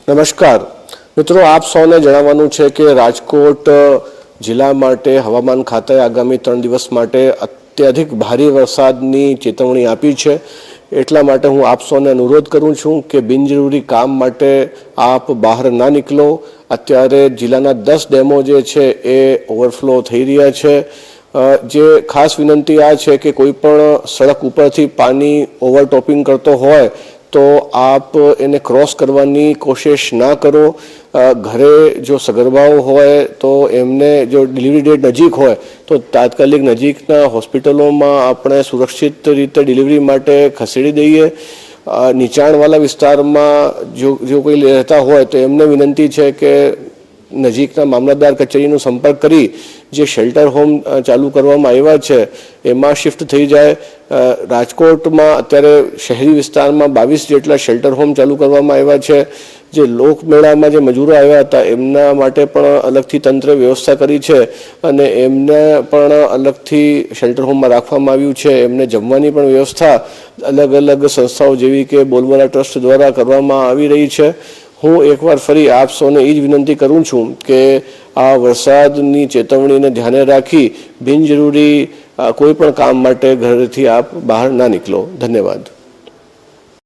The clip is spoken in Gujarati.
નમસ્કાર મિત્રો, આપ સૌને જણાવવાનું છે કે રાજકોટ જિલ્લા માટે હવામાન ખાતાએ આગામી 3 દિવસ માટે અત્યધિક ભારે વરસાદની ચેતવણી આપી છે। એટલા માટે હું આપ સૌને અનુરોધ કરું છું કે બિનજરૂરી કામ માટે આપ બહાર ના નીકળો। અત્યારે જિલ્લાના 10 ડેમો જે છે એ ઓવરફ્લો થઈ રહ્યા છે। જે ખાસ વિનંતી આ છે કે કોઈ પણ સડક ઉપરથી પાણી ઓવરટોપિંગ કરતો હોય તો आप એને ક્રોસ કરવાની કોશિશ ના કરો। ઘરે જો સગર્ભાઓ હોય તો એમને જો ડિલિવરી ડેટ નજીક હોય તો તાત્કાલિક નજીકના હોસ્પિટલોમાં આપણે સુરક્ષિત રીતે ડિલિવરી માટે ખસેડી દઈએ। નીચાણવાળા વિસ્તારમાં જો કોઈ રહેતા હોય તો એમને વિનંતી છે કે નજીકના મામલતદાર કચેરીનો સંપર્ક કરી જે શેલ્ટર હોમ ચાલુ કરવામાં આવ્યા છે એમાં શિફ્ટ થઈ જાય। રાજકોટમાં અત્યારે શહેરી વિસ્તારમાં 22 જેટલા શેલ્ટર હોમ ચાલુ કરવામાં આવ્યા છે। જે લોકમેળામાં જે મજૂરો આવ્યા હતા એમના માટે પણ અલગથી તંત્રે વ્યવસ્થા કરી છે અને એમને પણ અલગથી શેલ્ટર હોમમાં રાખવામાં આવ્યું છે। એમને જમવાની પણ વ્યવસ્થા અલગ અલગ સંસ્થાઓ જેવી કે બોલબાલા ટ્રસ્ટ દ્વારા કરવામાં આવી રહી છે। હું એકવાર ફરી આપ સૌને એ જ વિનંતી કરું છું કે આ વરસાદની ચેતવણીને ધ્યાને રાખી બિનજરૂરી કોઈ પણ કામ માટે ઘરેથી આપ બહાર ના નીકળો। ધન્યવાદ।